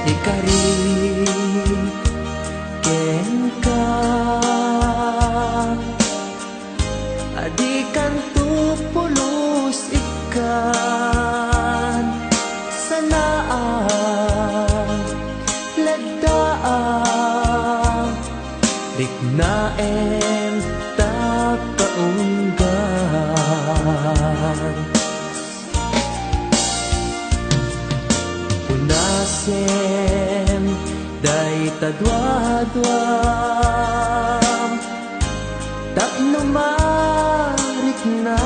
Ikari ken ka adikan tu pulos ikan sanaan lagdaan riknaen ta kaunggan unasen day tadwadwam tapno mariknam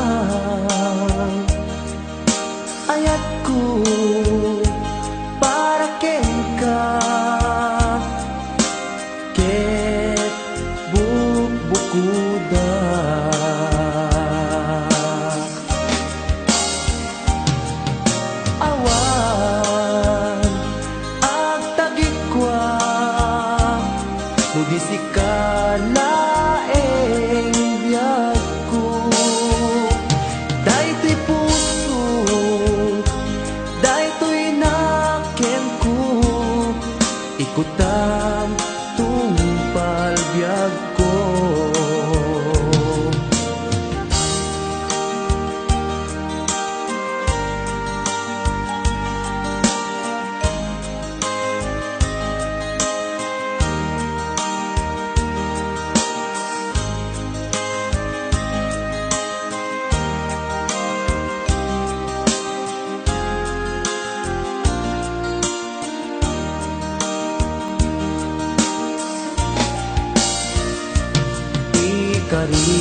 ayat ko para ken ka ket bukuda awan ag tagikwa nugisi ka laeng biyag ko daytoy puso daytoy naken ko ikutam tungpal biyag ko ikari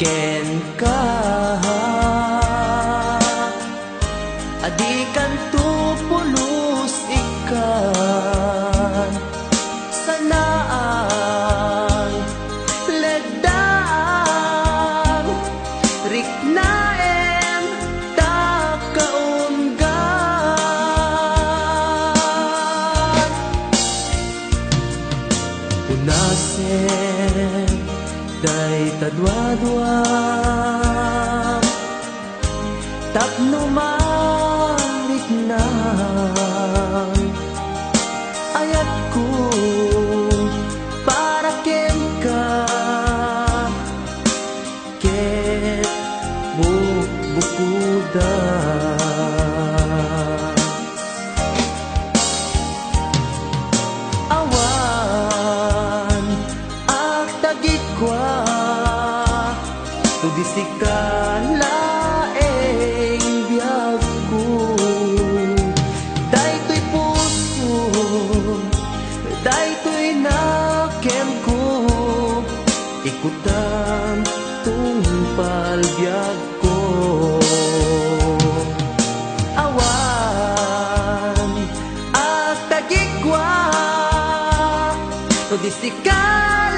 ken ka adikan tu pulos ikan sanaan ledaan riknaen ta kaunggan unasen day tadwadwam tapno mariknam ayat ko para ken ka ket bukuda awan ag tagikwa tugisi ka laeng biyag ko daytoy puso daytoy naken ko ikutan tungpal biyag ko awan ag tagikwa tugisi ka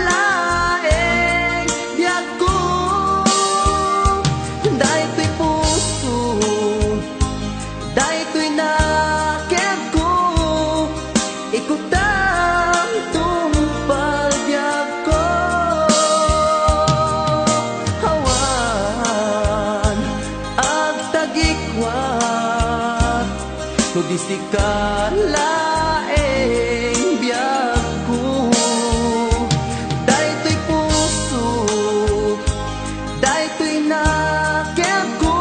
laeng biyag ko daytoy puso daytoy naken ko ikutam tungpal biyag ko awan ag tagikwa tugisi ka laeng biyag ko daytoy puso daytoy naken ko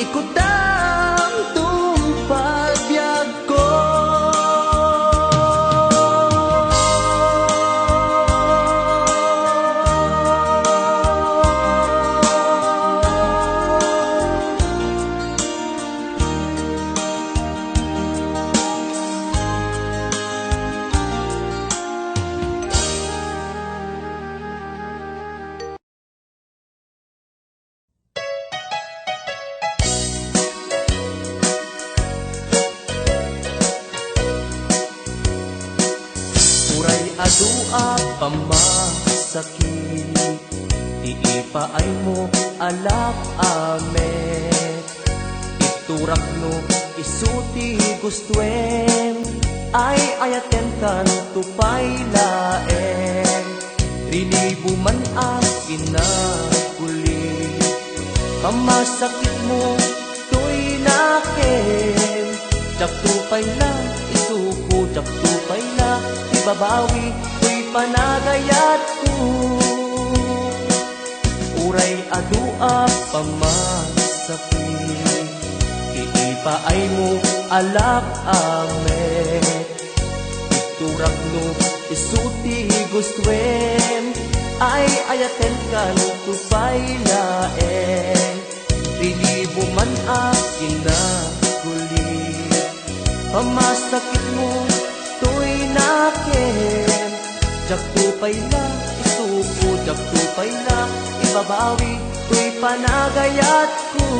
ikutam tungpal biyag ko adua pamasakit iipaay mo alak ame iturak no isuti gustuen ay ayaten kan tupay laeng. Rinibo man ang kinaguli, pamasakit mo to'y nakin. Jak tupay na, isuko, jak tupay na, ibabawi to'y panagayat ko. Uray adua pamasakit, iipaay mo alak amet. Iturak no isuti gustwem, ay ayaten kan tupay laeng. Rilibo man akin na guli, pamasakit mo to'y nakin. Jak tupay na, isuko, jak tupay na, ibabawi to'y panagayat ko.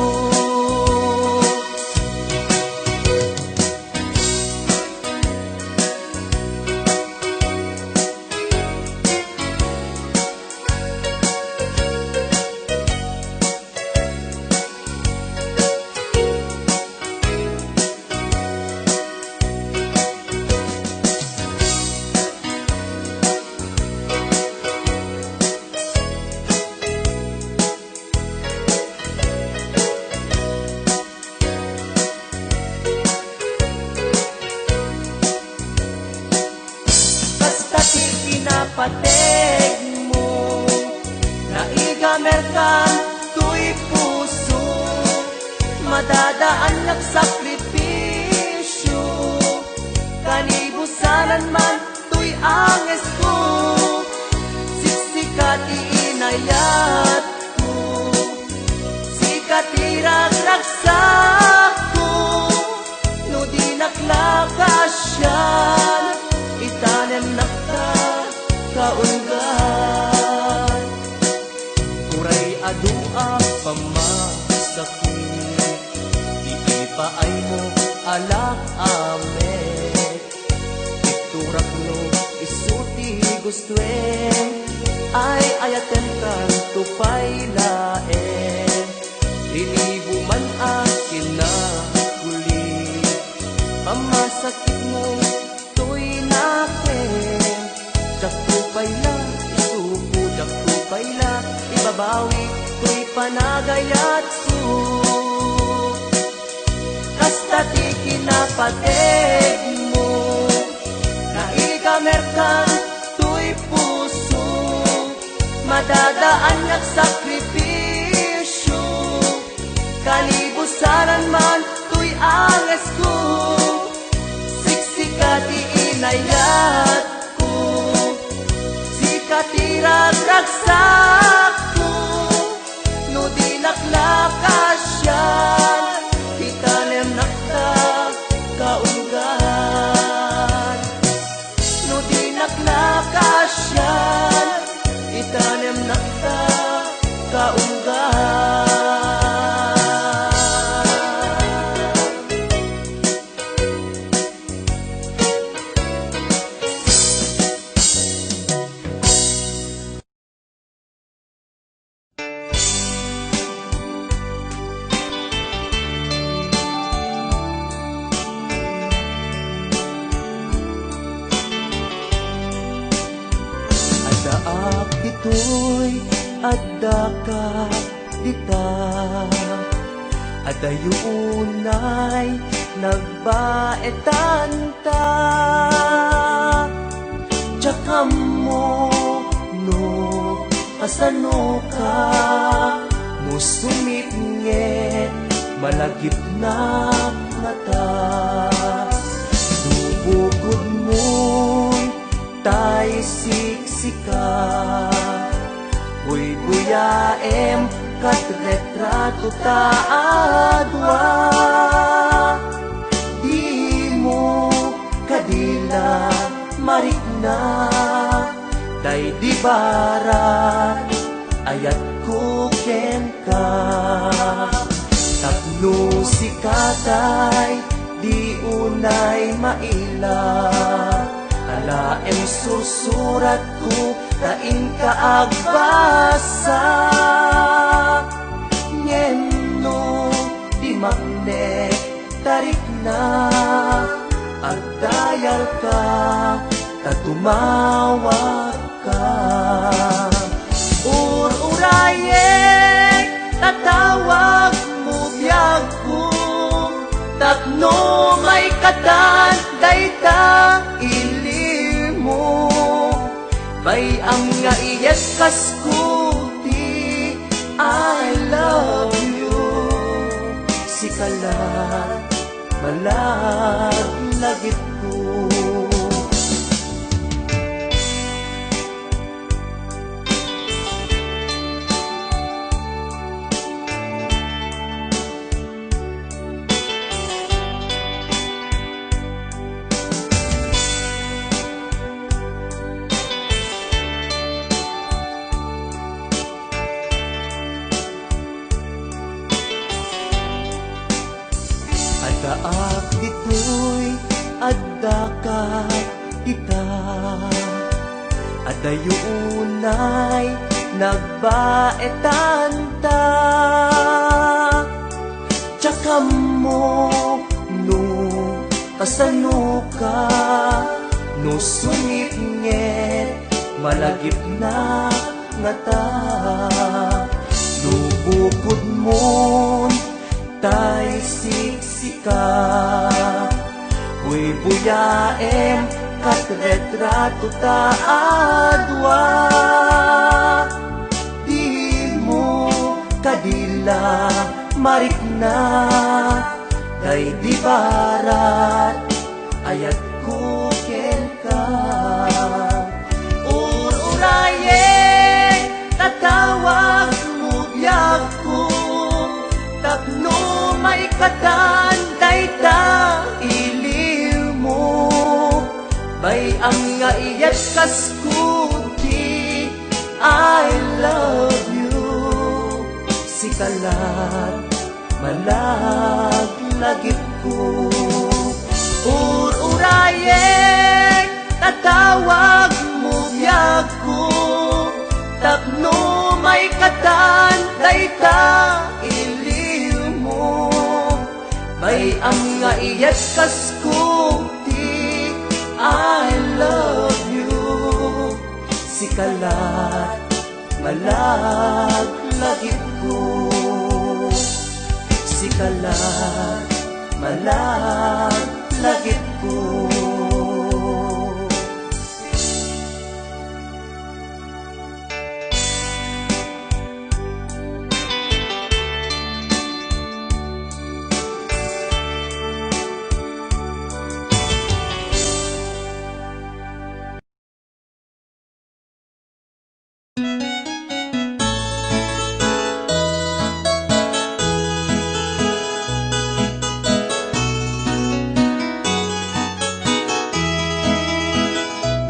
Pateg mo, naigamerkan to'y puso, madadaan nagsakripisyo, kanibusanan man to'y anges ko, siksikat iinayat ko, sikat iragragsak ko, no di naklakasyan, itanem nakta kaunggan. Uray adua pamasakit, iipaay mo alak amet. Iturak no isuti gustwem, ay ayaten kan tupay laeng. Rinibo man akin na guli, pamasakit mo to'y nakin. Jak tupay la, isuko, jak tupay la, ibabawi ko'y panagayat ko. Kastati kinapateg mo, naigamerkan to'y puso, madadaan yak sakripisyo, kalibusanan man to'y anges ko, siksikat iinayat katiragragsak ko, no di naklakasyan, itanem nakta kaunggan. No di naklakasyan, itanem nakta kaunggan. Ito'y adda ka dita, adayunay nagbaetan ta. Tsaka mo no asano ka, musumipnget malagip na mata. Subugod mo'y tay siksika, buyaem kat retrato ta adwa. Di mo kadila marikna, day di barat ayat ko ken ka. Tapno sikatay di unay maila, alaem susurat ko kain kaagbasa. Nyemno di magne tarik na at dayal ka, tatumawag ka. Ururayek, tatawag mo biyag ko, tapno may katan, dayta ilimo. Bay ang nga iyes kaskuti, I love you. Sikalat, malaglagit ko. Kaak dito'y addakat kita, at dayunay nagbaetan ta. Tsaka mo no kasano ka, no sumipnget malagip na nga ta. No bukod mo tay siksika, uy buyaem kat retrato ta adwa. Di mo kadila marikna, day di barat ayat ko ken ka. Ururaye tatawag mo biyag ko, tapno may katan, dayta iliw mo. Bay ang nga iyat kaskuti, I love you. Sikalat, malaglagit ko. Ururayek, tatawag mo biyag ko, tapno may katan, dayta iliw mo. Bay ang nga iyat kaskuti, I love you. Sikalat, malaglagit ko. Sikalat, malaglagit ko.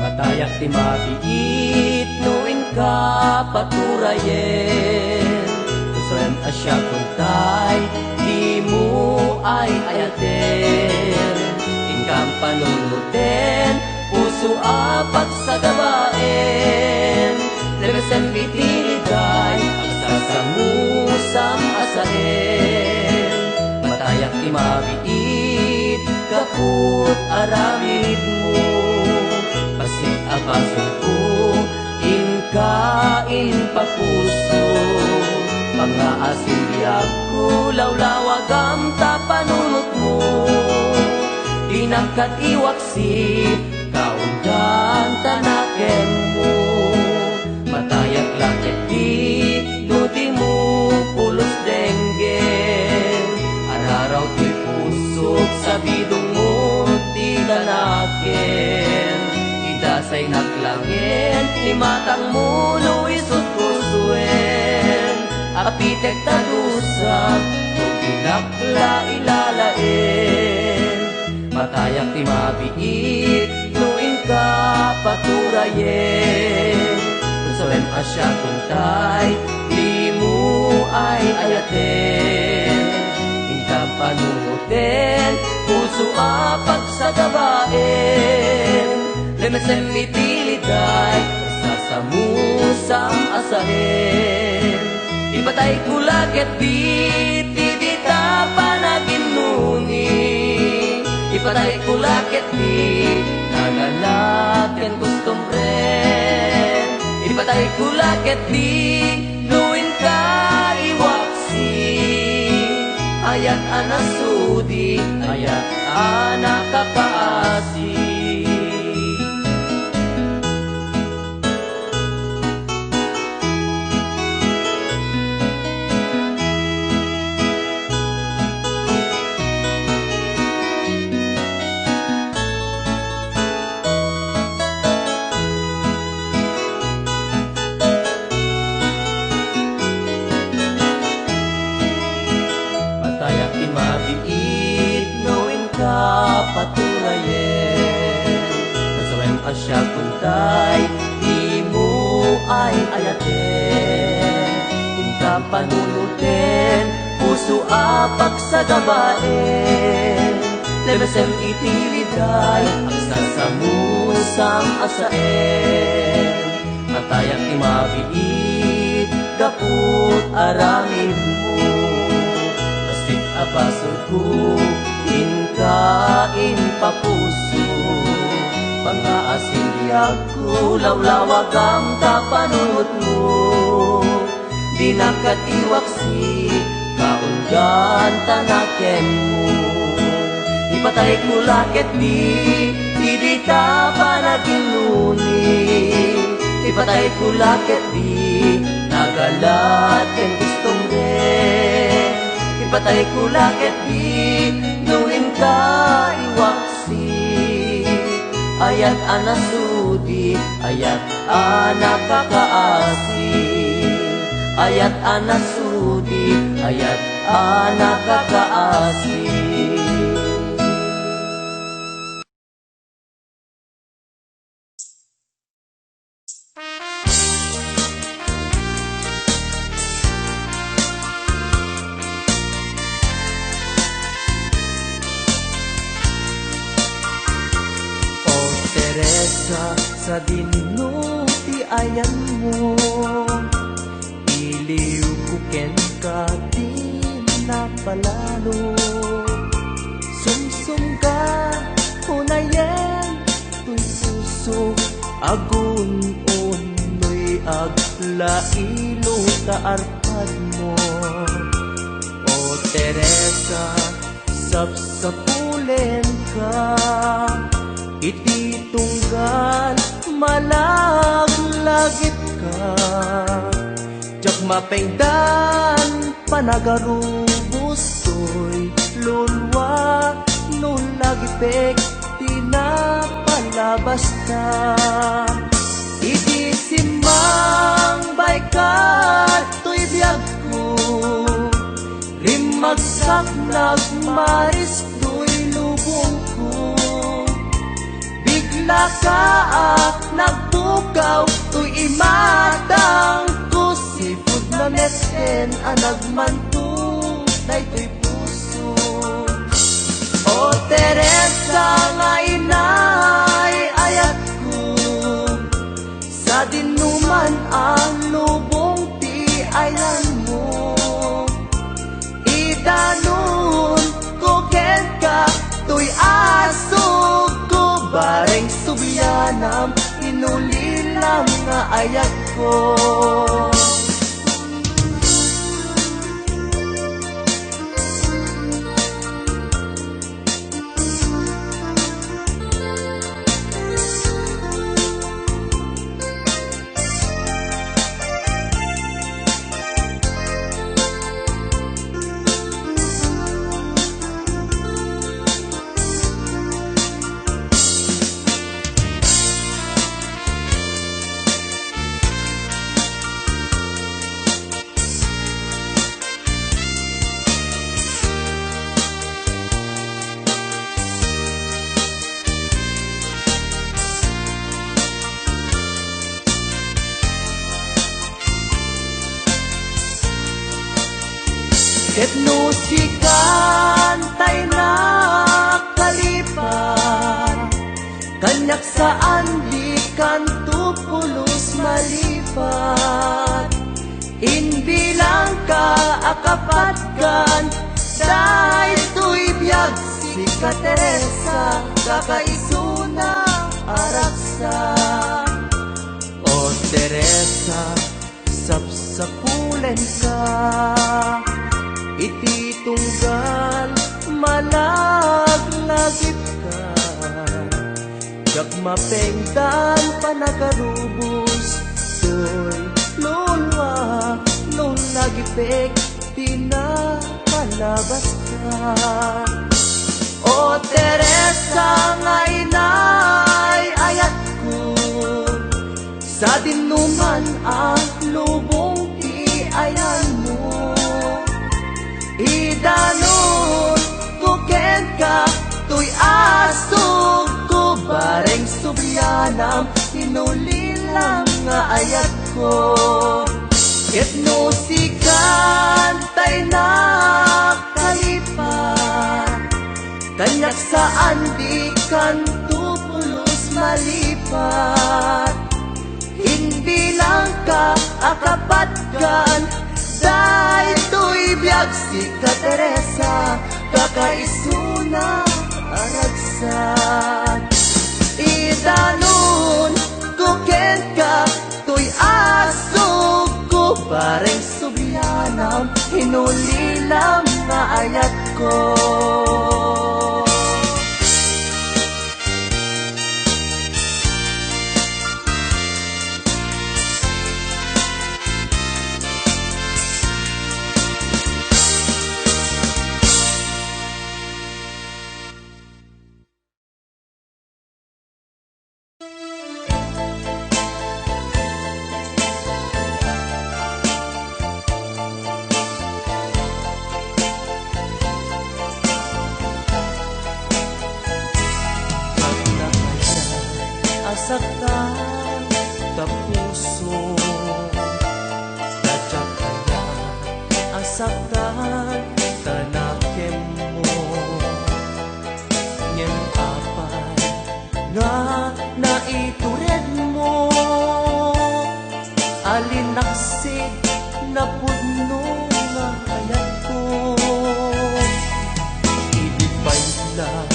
Matayak ti mabiit nuin ka paturayen, kusrem asya kuntay di mo ay ayaten. Ingkam panunuten puso apat sa gabaen, lebesen pitiliday ang sasamusam asaen. Matayak ti mabiit kaput aramid mo, pasig abasun ko, inkain papuso. Mga asin biyag ko, lawlawagam tapanunot mo. Dinagkat iwaksi, kaundan tanaken mo. Matayak lakit di, duti mo pulos denggen. Araraw ti pusok, sa bidong mo di tanaken. Idasay naklangin, imatang mo no isut kusuen. Apitek tadusap, tuginakla ilalain. Matayak ti mabiit, nuin ka paturayen. Kusoem asya kuntay, di mo ay ayaten. Ingkam panunuten, puso apat sa gabaen. Lemesen mitiliday, sasamusam asahen. Ipatay kulagit di, di ta panaginuni. ipatay kulakit di nagalaken kustumbre. Ipatay kulakit di luin ka iwaksi. Ayat anasudi, ayat anak kapaasi. Patayak mabiit, knowing ka patulayen. Nasawem asya kuntay, di mo ay ayaten. Inka panunuten, puso apak sa gabaen. Lebesem itiliday, aksa sa musang asaen. Patayak mabiit, gaput aramid mo. Abasol ko, inkain papuso. Pang-aasiliyag ko, lawlawag ang tapanunod mo. Di nakatiwaksi, kaungan tanaken mo. Ipatay ko lakit di ta panaginuni. Ipatay ko lakit di nagalaten gustong rin. Ipatay ko lakit di nuin ka iwaksi. Ayat anasudi, ayat anak kakaasi. Ayat anasudi, ayat anak kakaasi. Sa dinuti ayan mo, iliw kuken ka di napalalo. Sumsum ka hunayen tuy puso agun-unoy aglailo taarpad mo. O Teresa, sapsapulen ka, iti tunggal malaglagit ka. Jak mapengdan panagarubos to'y lulwa nung lagipek tinapalabas ta. Iti simang baykar to'y biyag ko, rimagsak nagmaris to'y lubong ko. Bigla ka nagtugaw tuy imatang ko. Sipod na meten anagmanto daytoy puso. O Teresa nga inay ayat ko, sa dinuman ang lubong ti ayan mo. Idanon ko ken ka tuy asog ko. Bareng subyanam, inulilam nga ayat ko. Ketnusikan tay na kalipan, kanyak saan di kanto pulos malipat. Inbilang ka akapat kan, dahil to'y biyag si ka Teresa kakaisuna araksa. O Teresa, sapsapulen ka, iti tunggal malaglagip ka. Jak mapengdan panagarubos, to'y lulwa, lulagipek, pinakalabas ka. O Teresa, nga inay ayat ko, sa dinuman ang lubong ti ayan mo. Idanon kuken ka, tuy asog ko, bareng subyanam, inulilang nga ayat ko. Ket no sikan tay na kalipat, kanyak saan di kan tupulos malipat. Hindi lang ka akapatkan, dahil to'y biyag si ka Teresa kakaisuna aragsan. Idanon kuken ka, to'y asog ko, bareng subyanam, hinulilang nga ayat ko. Saktan ka puso, sadya kaya asaktan ka nakem mo. Ngem apay nga naitured mo, alinaksid na pudno nga hayat ko. Ibigpay lang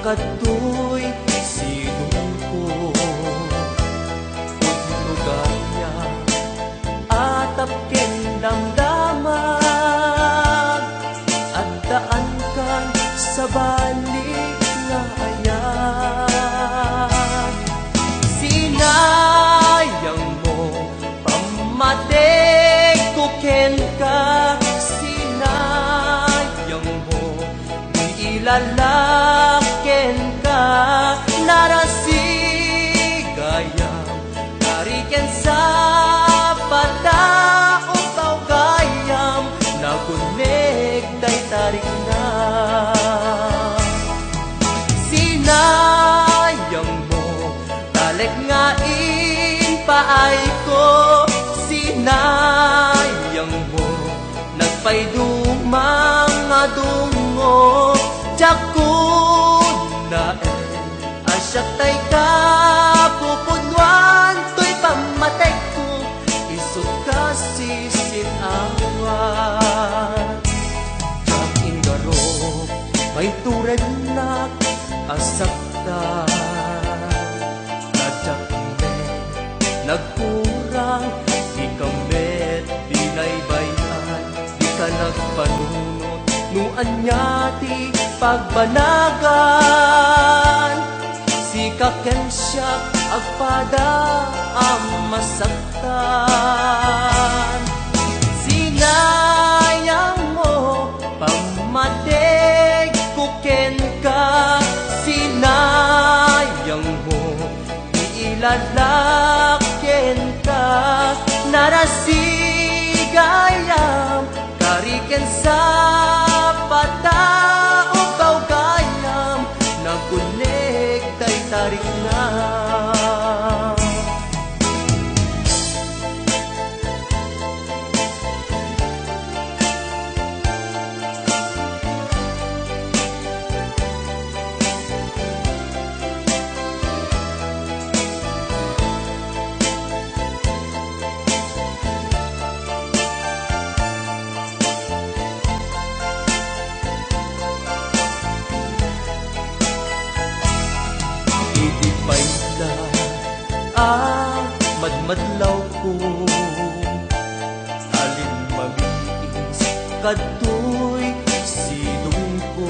katoy sinong ko, pagnugan niya atap ken damdamag, at daan kan sa balik nga ayan. Sinayang mo pamatek ko ken ka, sinayang mo di ilalaken ka, narasigayam kariken sa pata upaw gayam, nagunek day tarik na. Sinayang mo talek nga paay ko, sinayang mo nagpaydumang nga dungo. Jakun na asyak tay ka pupudwan, to'y pamatay ko, isot ka sisinawan. Jak ingarop may tured na asakta, najak me nagkurang, di kamet dinaybayan, di ka nagpanunot nuan nyati pagbanagan. Si kakensyak agpada ang masaktan. Sinayang mo pamateg kuken ka, sinayang mo iilalaken ka, narasigayam kariken sa pata upaw gayam, nagunek day tarik na. madlaw ko alin mamiis kadtoy sidong ko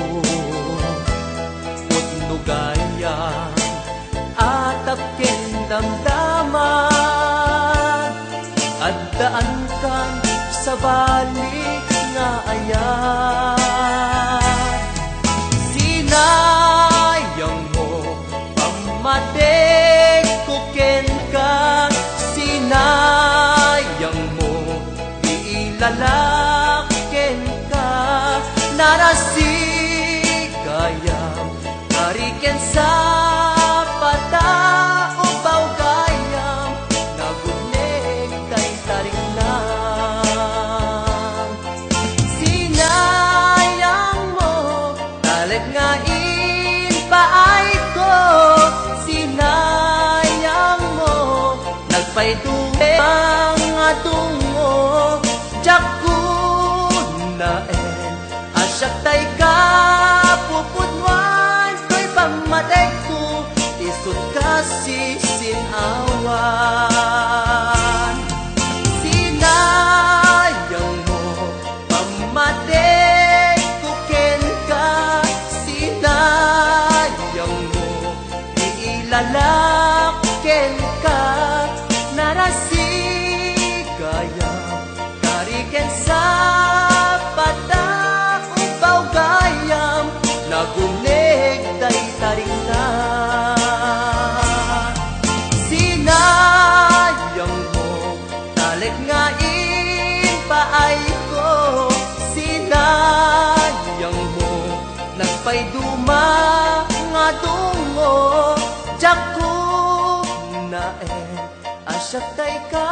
putno gaya atap ken damdaman addaan kan sa balik nga ayat sinayang mo pamatek ko ken ka sinayang mo iilalaken ka narasigayam kariken sa pataubaw gayam naguneg tay taring lang sinayang mo talag nga paay ko sinayang mo nagpaytuwe mga tungo jakun na asyak tay ka pupudwan ko'y pamatek ko isut kasi sinawan sinayang mo pamatek ko ken ka sinayang mo iilalaken ka narasigayam kariken sa pataubaw gayam naguneg day taring na sinayang mo taleg nga paay ko sinayang mo nagpayduma nga tungo jakun na asyak tay ka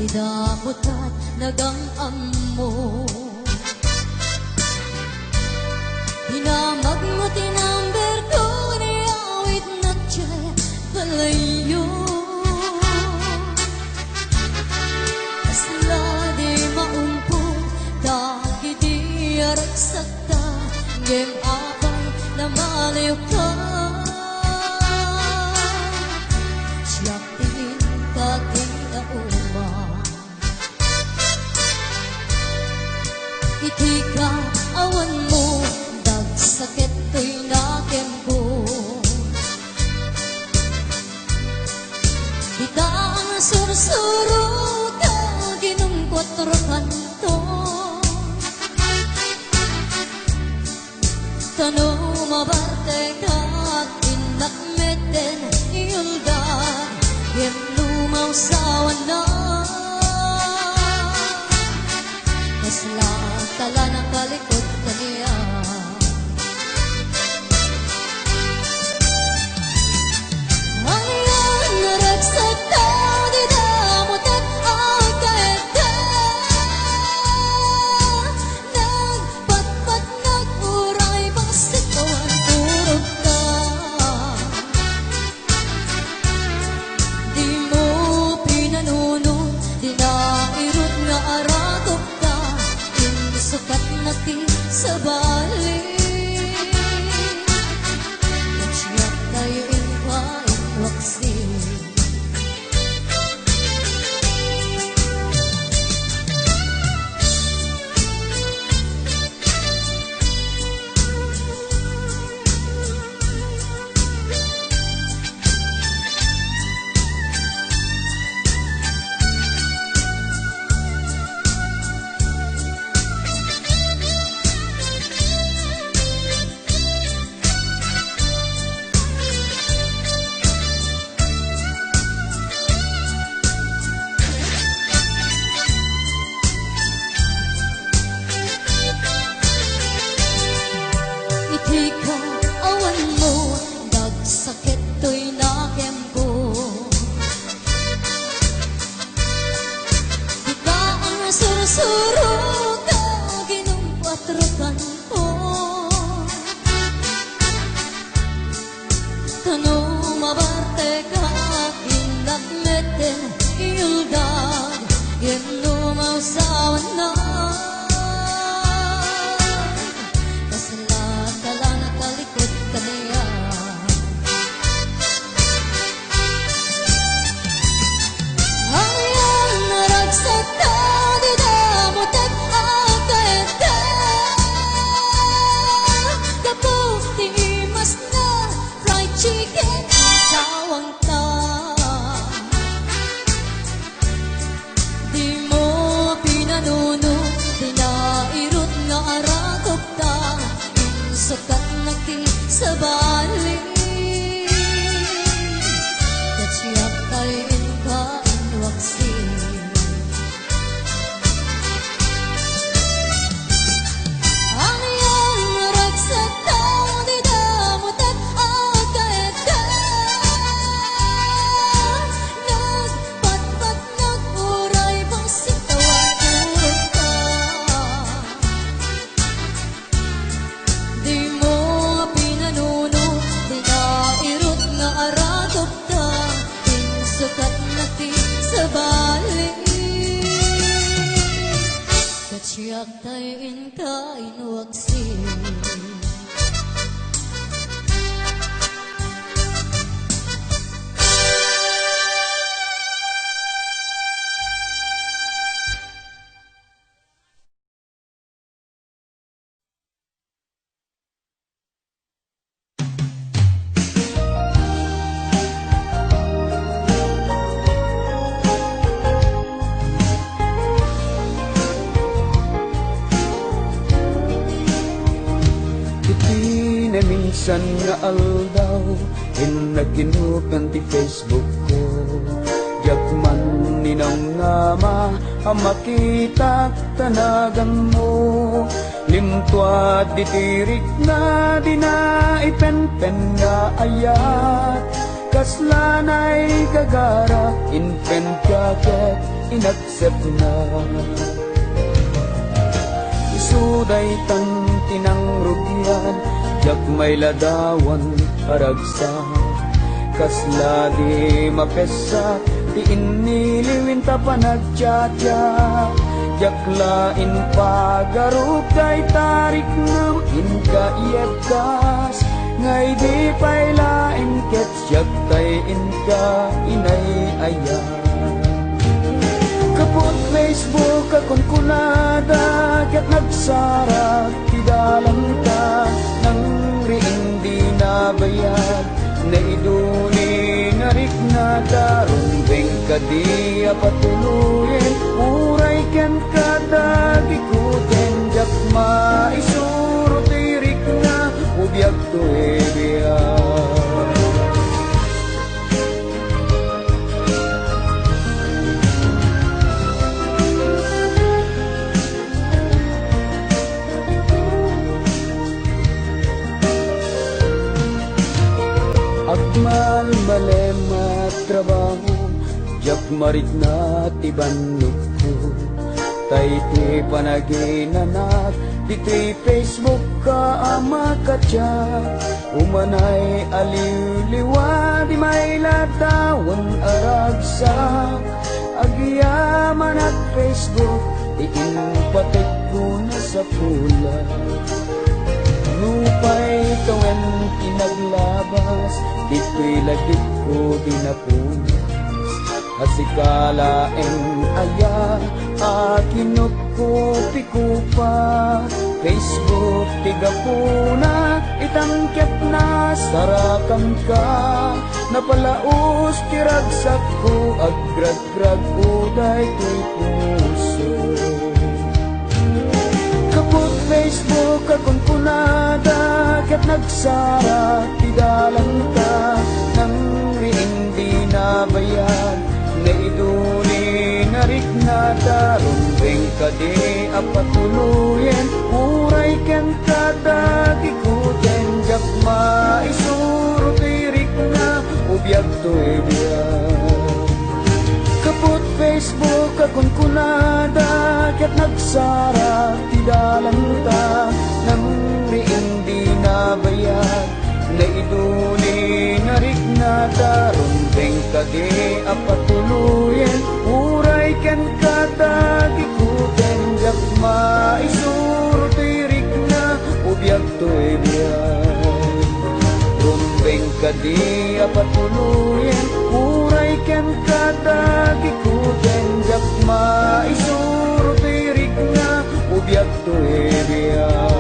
damutan nagang-am mo hinamag mo tinamber ko niawit na tiyay kalayo asla di maumpo dagi di arak sakta ngem apay na malayo ka siyak tingin kaking na itika awan mo dagsakit to'y naken ko ika ang sursuro taginong kwatro kanto tano mabarte kat inakmeten iuldan kem lumaw sa wanan masla tala nakalikod kaniya ang iyan naragsak tao di damutan ang kaeda nagpatpat naguray pasikawan turog ka di mo pinanunong Tanuma barteka inakmete iuldag Yenuma usawan na Kasalat kala nakalikot kaniya Ayan naragsata di damutat akete Kapag di mas na fried chicken Sawang ta Di mo pinanuno Dinairot nga arakop ta Insukat nagti sa bali Katsiyak kain ka inwaksi Ang iyang naragsata di damutat akete Nagpatpat naguray bang sintawan ka Di mo pinanuno Dinairot nga aratop ta Insukat nagti sa bali Katsiyak tayin ka inwaksi Iti na minsan nga aldaw Inaginukan ti Facebook ko Yakman ninang ngama Ang makita tanagan mo Limtuad ditirik na di na ipenpen nga ayat Kaslanay kagara Inpen kaket inaccept na Isuday tan tinang rugyan Jak may ladawan aragsa Kasla di mapesa Ti iniliwin ta panagtsatya Jak lain pagarup kay tarik nam inka iyebkas Ngay di pay lain ket jak tay inka inay aya Kapot Facebook akong kunada Kat nagsara ti dalang ka Nang riin di nabayad Na iduli narik na daron Beng ka di apatuluyin Uray ken ka dagikuten Jak maisuro tirik na Ubyak to ebiyad Agmal malema trabaho Jak marik na tibanok ko Tay ti panaginanak Dito'y Facebook ka ama katya Umanay aliw-liwa Di may latawan aragsak Agyaman at Facebook Iinpatek ko na sa pula Lupay tawen kinaglabas Dito'y lagip ko dinapunas Asikalaeng aya Akinot ko pikupa Facebook tiga puna Itangket na sarakan ka Napalaos tiragsak ko Agrag-grag uday ko'y puso Kapot Facebook akong punada Kat nagsara tidalang ka Nang riin di nabayad Na iduli narik na daron Beng ka di apatuluyen Uray ken ka dagikuten Jak maisuro tirik na Ubyak to ebiyad Kapot Facebook akong kunada Kat nagsara tidalang ta Nang riin di nabayad Na iduli narik kunada Rumbeng kadi apatuluyen Uray ken katag ikuten Jak maisuro tirik na Ubyak to'y biyan Rumbeng kadi apatuluyen Uray ken katag ikuten Jak maisuro tirik na Ubyak to'y biyan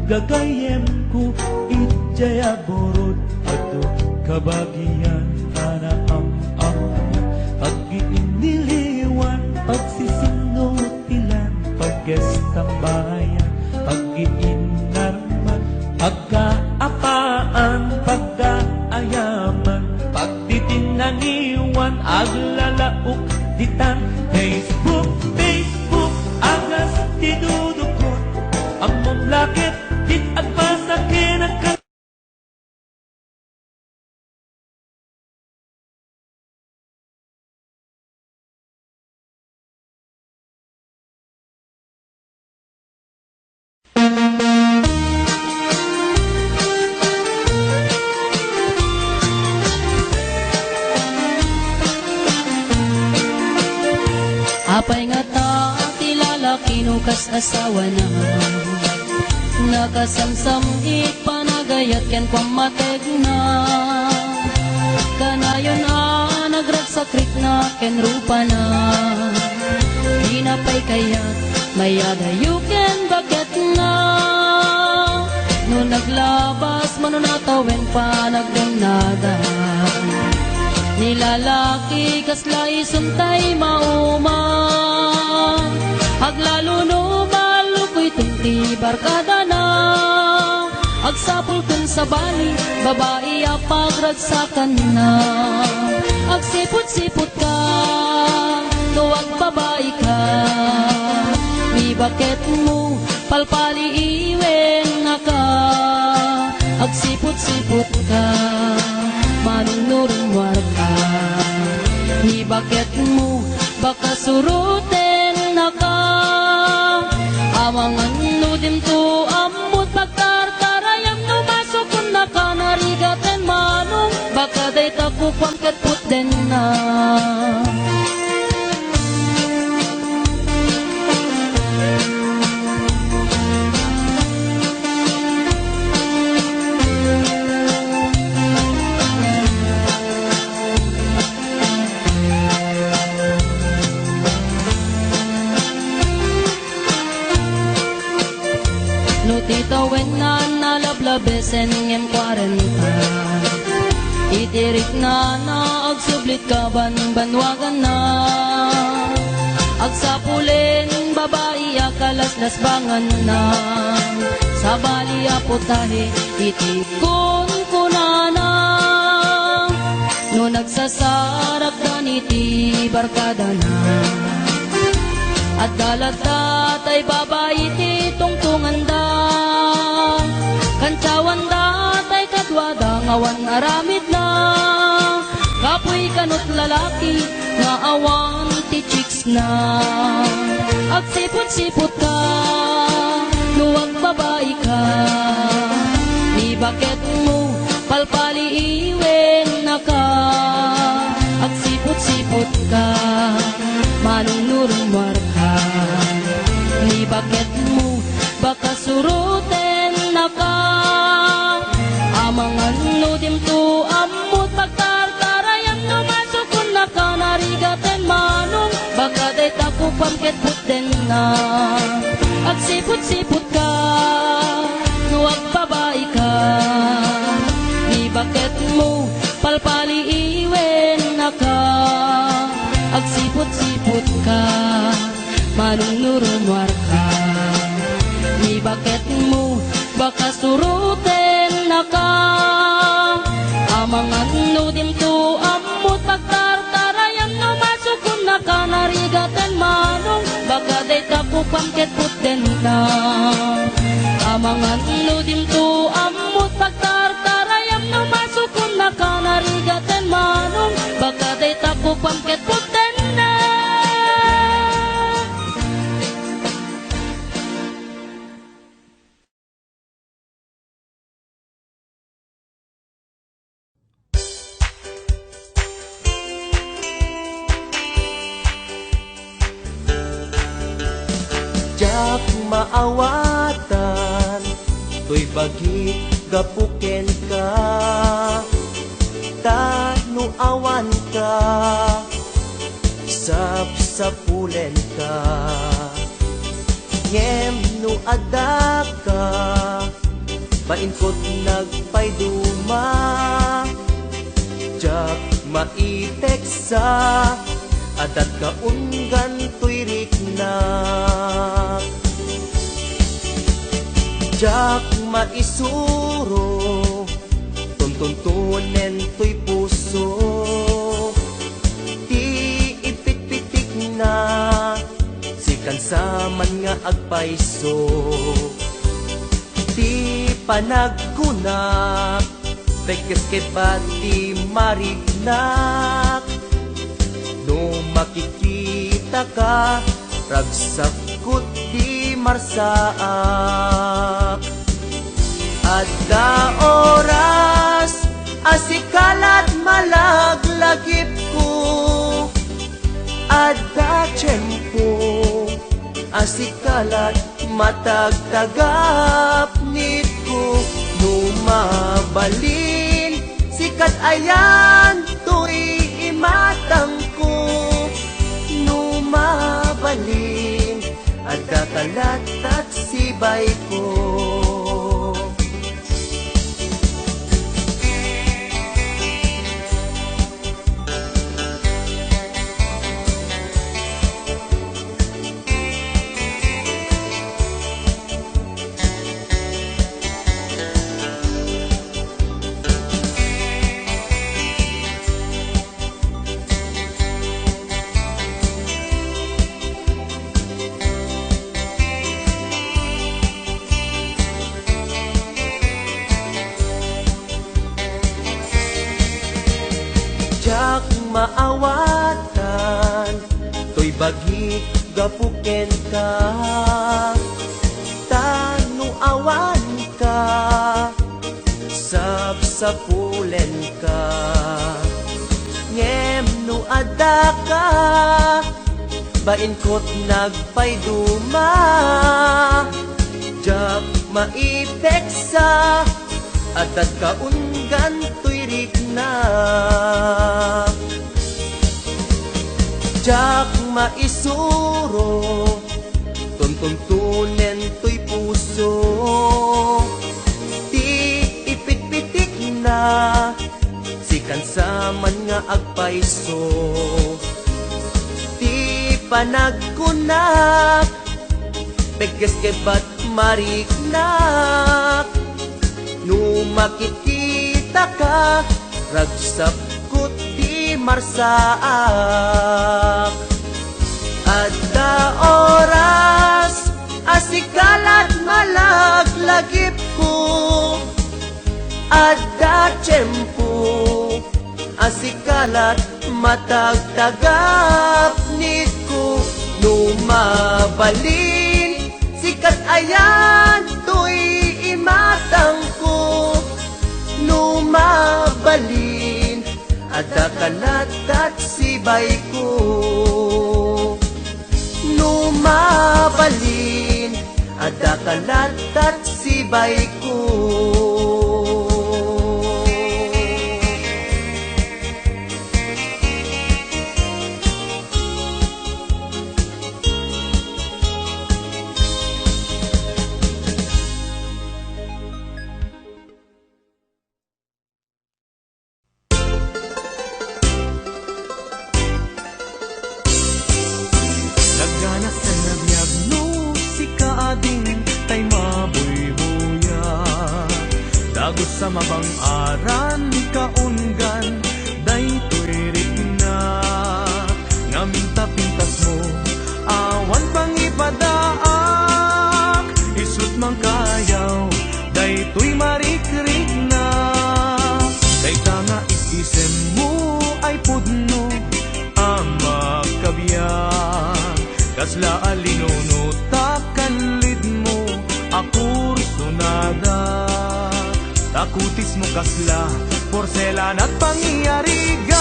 Gagayem ku ijaya borod ato kabagian ana am agi iniliwan pagsisingot ilan paggestambayan agi inarman pagkaapaan pagkaayaman pagtitinaniwan aglalaok ditan Facebook agas tidudukot among lakit Dit at pasakin ang Apay nga ta tilalaki no kas asawa na Nakasamsam ipanagayat ken kwamatek na Kanayon nagragsakrik na ken rupa na Hinapay kayat mayadayo ken baget na No naglabas manunatawen pa nagdunada Nilalaki kaslay suntay mauma Aglalo no malukoy tunti barkada na Agsapul kun sa bali babae apagragsakan na Agsipot-sipot ka tuwag babae ka Mi bakit mo palpali iwen na ka Agsipot-sipot ka manunurumwar ka Ni bakit mo baka suruten na ka Amangan nudim to amut pagtartarayam no masukun na ka narigaten manong Baka day takukwang katput den na Titawen na nalablabesen ngem 40 Itirik na agsublit ka banwagan na Agsapulin babae akalaslas bangan na Sa bali aputahe itikon kunana No nagsasarak daniti barkada na At dalata tay babae ti tungtungan da Kancawan da tay kadwada ngawan aramid na Kapoy kanot lalaki nga awan ti chicks na Agsipot-sipot ka nuwag babae ka Ni bakit mo palpali iwen na ka Agsipot-sipot ka manunurumwar ka Ni bakit mo baka suruten na ka Amangan nudim to amut pagtartarayam no masukun na ka Narigaten manong baka day tako ko pamket puten na. Agsipot-sipot ka, nuwag babae ka. Ni bakit mo palpali iwen na ka. Agsipot-sipot ka, manunurumwar ka. Ni bakit mo baka suruten na ka. Amangan no dim to amot pagtartarayam no masukun na ka narigatan manong baka day tapupang ket puten na. Amangan no dim to amot pagtartarayam no masukun na ka narigatan manong baka day tapupang ket puten na. Jak maawatan, to'y bagi gapuken ka. Tanu awan ka, sapsapulen ka. Ngem no ada ka, mainkot nagpayduma. Jak maiteksa, adat kaunggan to'y riknak. Jak maisuro, tuntuntunen to'y puso. Ti ipit-pitik na, sikan saman nga agpaiso. Ti panagkunak, beges kebati marignak. No makikita ka, ragsakot di marsaak. Adda oras, asikalat malaglagip ko. Adda tiyempo, asikalat matagtagap nit ko. Numabalin, sikat ayan, to'y imatang ko. Numabalin, adda kalat at sibay ko. Jak maawatan, to'y bagi gapuken ka. Tanu awan ka, sapsapulen ka. Ngem no ada ka, bainkot nagpayduma. Jak maiteksa, adat kaunggan to'y riknak. Jak maisuro, tuntuntunen to'y puso. Ti ipit-pitik na, sikan saman nga agpaiso. Ti panagkunak, beges kebat mariknak. No makikita ka, ragsakot di marsaak. Adda oras, asikalat malaglagip ko. Adda tiyempo, asikalat matagtagap nit ko. Numabalin, sikat ayan, to'y imatang ko. Numabalin, adda kalat at sibay ko. Numabalin, adda kalat at sibay ko. sa mabang-aran kaunggan, daytoy rigna ngaminta pintas mo, awan pang ipadaak, isut mang kayaw, daytoy marikrik na. Dayta nga isisem mo ay pudno ang makabiyang, kasla alinuno takanlid mo akur sunada. Takutis mo kasla porselan at pangyarigak,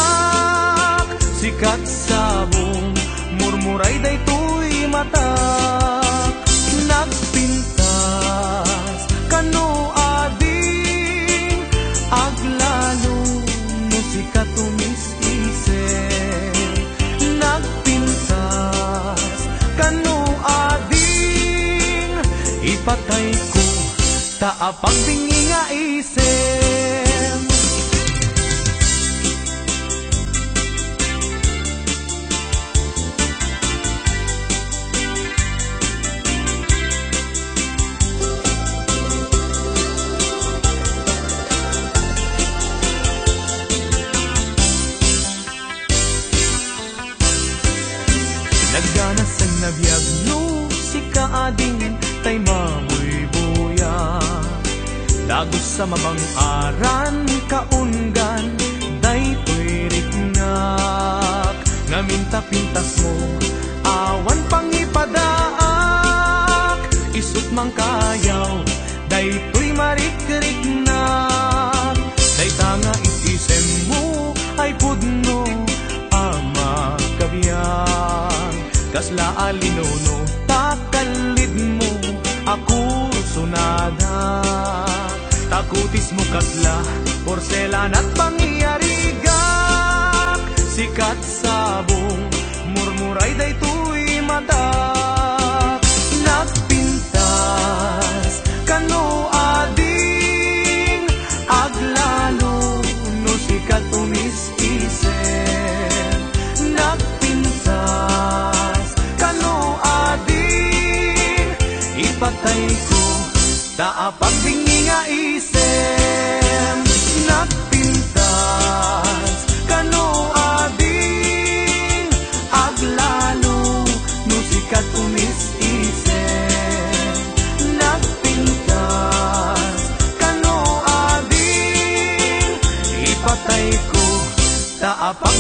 sikat sabong murmuray daytoy mata. Nagpintas kano ading aglalo no sikat tumis-isip. Nagpintas kano ading ipatay ko taapang bingi nga isem. Nagganas ang nabiyag no si kaading tay mamoy buya, lagos sa mabang-aran kaunggan, daytoy rignak ngaminta pintas mo, awan pang ipadaak, isut mang kayaw, daytoy marikriknak. Dayta nga isisem mo ay pudno ang makabiyang, kasla alinuno takalid mo ako sunada. Takutis mo kasla porselan at pangyarigak, sikat sabong murmuray daytoy mata. Nagpintas kano ading aglalo no sikat tumis-isip. Nagpintas kano ading ipatay ko taapag bingi nga isem. Nagpintas kano ading aglalo no sikat tumis-isip. Nagpintas kano ading ipatay ko taapag